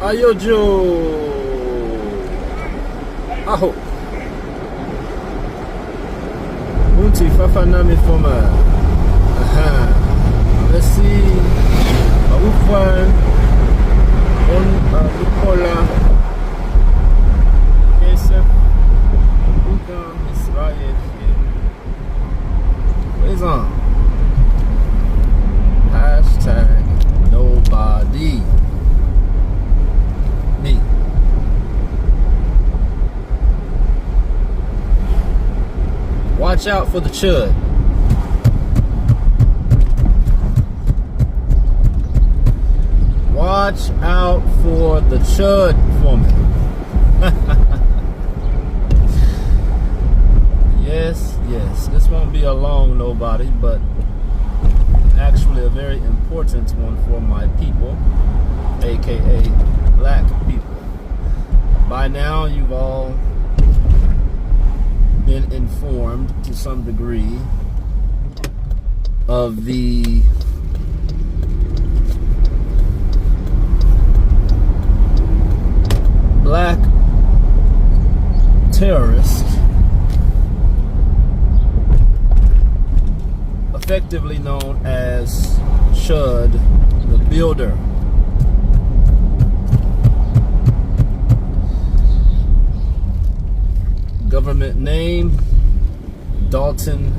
Ayojo Aho Unti Fafana Mifoma. Merci Aufwan On Nicola Kesef Bougan Israël Présent Hashtag Nobody Me. Watch out for the chud. Watch out for the chud for me. Yes. This won't be a long nobody, but actually a very important one for my people, aka black people. By now, you've all been informed to some degree of the black terrorist, effectively known as Chud the Builder. Government name, Dalton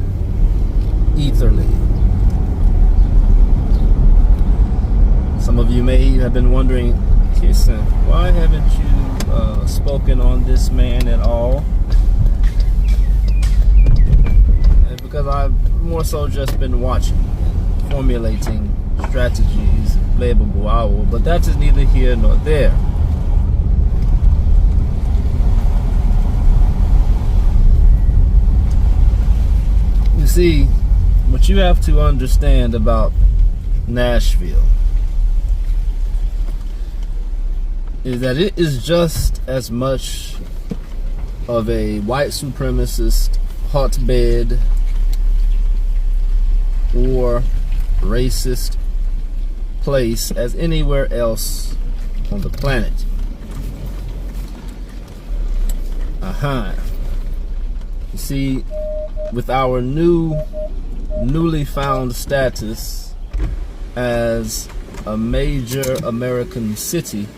Etherly. Some of you may have been wondering, Kissin, why haven't you spoken on this man at all? Because I've more so just been watching, formulating strategies, playable owl, but that is neither here nor there. You see, what you have to understand about Nashville is that it is just as much of a white supremacist hotbed or racist place as anywhere else on the planet. You see, with our newly found status as a major American city,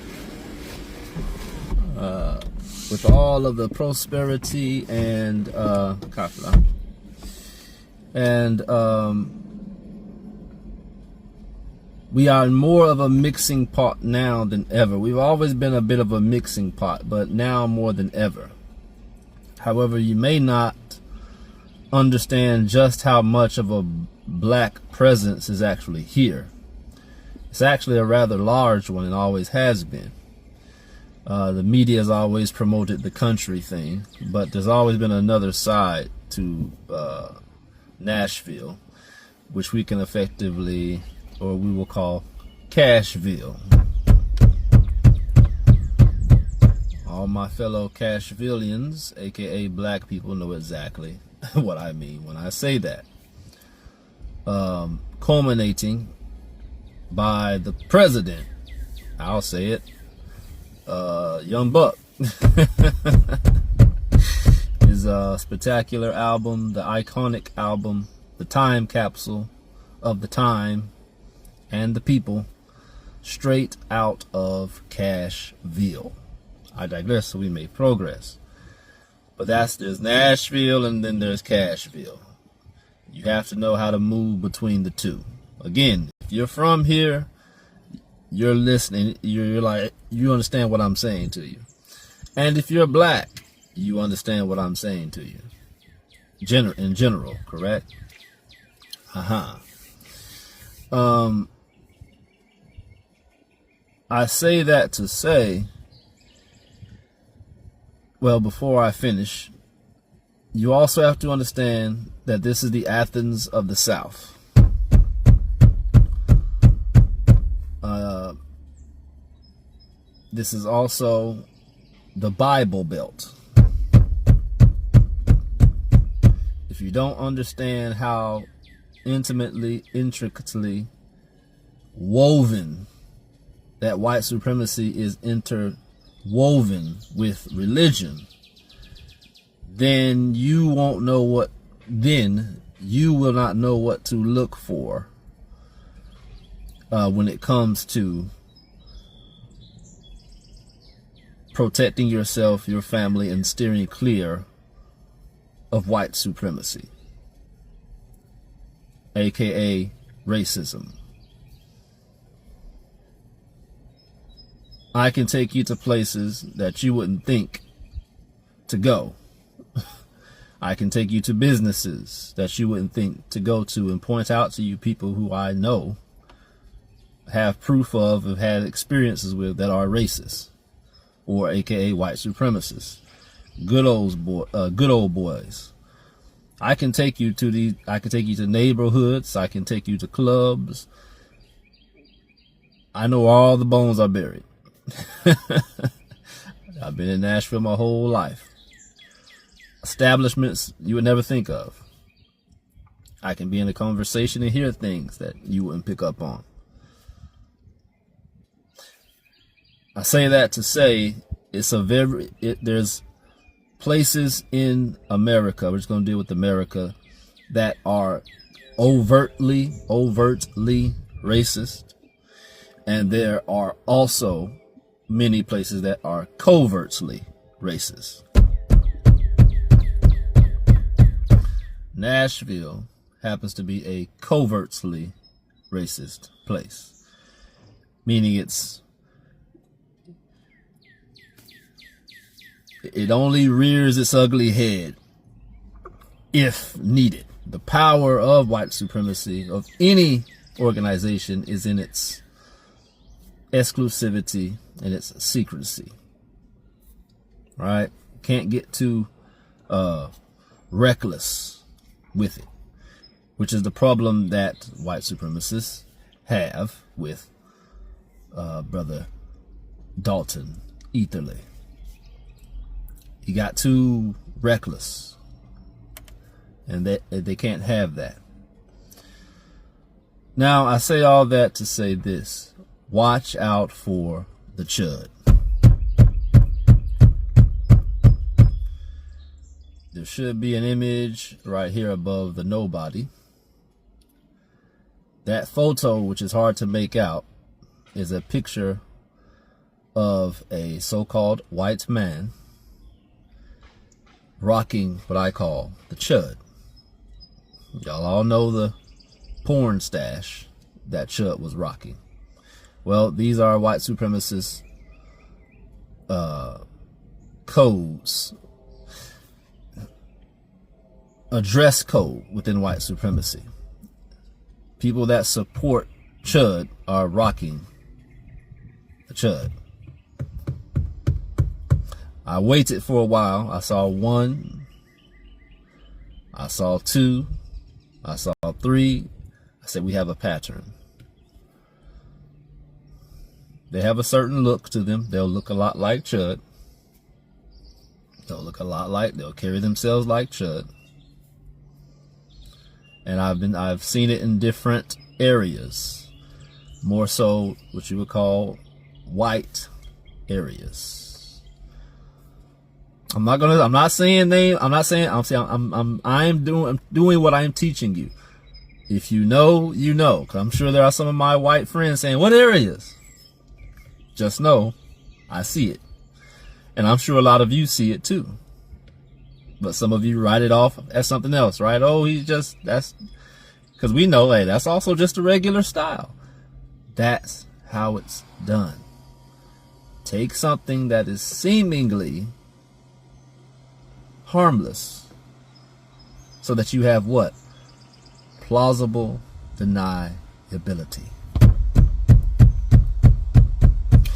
with all of the prosperity and we are more of a mixing pot now than ever. We've always been a bit of a mixing pot, but now more than ever. However, you may not understand just how much of a black presence is actually here. It's actually a rather large one and always has been. The media has always promoted the country thing, but there's always been another side to Nashville, which we can effectively, or we will call Cashville. All my fellow Cashvillians, aka black people, know exactly what I mean when I say that. Culminating by the president, I'll say it, Young Buck. His spectacular album, the iconic album, the time capsule of the time and the people, straight out of Cashville. I digress, so we make progress. But there's Nashville and then there's Cashville. You have to know how to move between the two. Again, if you're from here, you're listening, you're like, you understand what I'm saying to you. And if you're black, you understand what I'm saying to you. In general, correct? I say that to say, well, before I finish, you also have to understand that this is the Athens of the South. This is also the Bible Belt. If you don't understand how intricately woven that white supremacy is interwoven with religion, then you won't know what, then you will not know what to look for when it comes to protecting yourself, your family, and steering clear of white supremacy, aka racism. I can take you to places that you wouldn't think to go. I can take you to businesses that you wouldn't think to go to and point out to you people who I know have proof of, have had experiences with, that are racist, or aka white supremacists. Good old boys. I can take you to neighborhoods, I can take you to clubs. I know all the bones are buried. I've been in Nashville my whole life. Establishments you would never think of. I can be in a conversation and hear things that you wouldn't pick up on. I say that to say there's places in America, we're just going to deal with America, that are overtly racist, and there are also many places that are covertly racist. Nashville happens to be a covertly racist place, meaning it only rears its ugly head if needed. The power of white supremacy, of any organization, is in its exclusivity and its secrecy. Right? Can't get too reckless with it, which is the problem that white supremacists have with Brother Dalton Etherly. He got too reckless, and they can't have that. Now, I say all that to say this: watch out for the chud. There should be an image right here above the nobody. That photo, which is hard to make out, is a picture of a so-called white man rocking what I call the chud. Y'all all know the porn stash that Chud was rocking. Well, these are white supremacist codes, a dress code within white supremacy. People that support Chud are rocking the chud. I waited for a while. I saw 1. I saw 2. I saw 3. I said, we have a pattern. They have a certain look to them. They'll look a lot like Chud. They'll carry themselves like Chud. And I've seen it in different areas. More so what you would call white areas. I'm doing what I'm teaching you. If you know, you know. 'Cause I'm sure there are some of my white friends saying, what areas? Just know, I see it. And I'm sure a lot of you see it too. But some of you write it off as something else, right? Oh, that's, because we know, hey, that's also just a regular style. That's how it's done. Take something that is seemingly harmless so that you have what? Plausible deniability.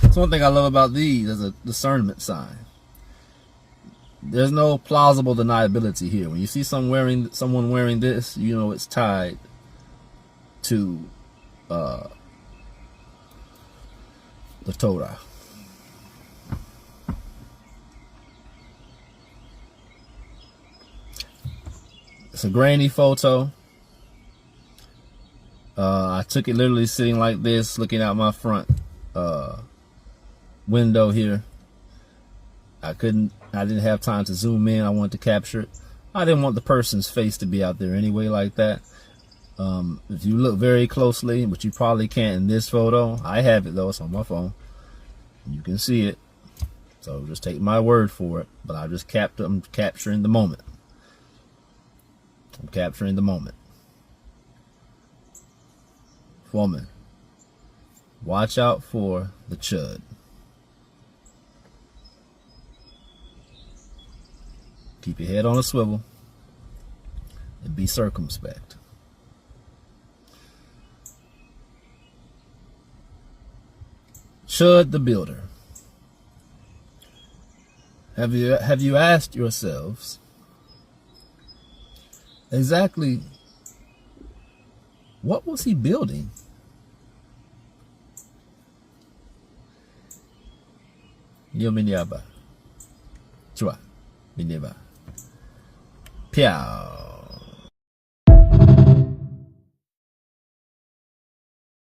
That's one thing I love about these as a discernment sign. There's no plausible deniability here. When you see someone wearing this, you know it's tied to the Torah. It's a grainy photo. I took it literally sitting like this, looking out my front window here. I didn't have time to zoom in. I wanted to capture it. I didn't want the person's face to be out there anyway like that. If you look very closely, which you probably can't in this photo, I have it though, it's on my phone. You can see it. So just take my word for it. But I'm capturing the moment. I'm capturing the moment. Woman, watch out for the chud. Keep your head on a swivel and be circumspect. Chud the builder. Have you asked yourselves exactly what was he building? Yo miniaba. Chua. Miniaba. Piao.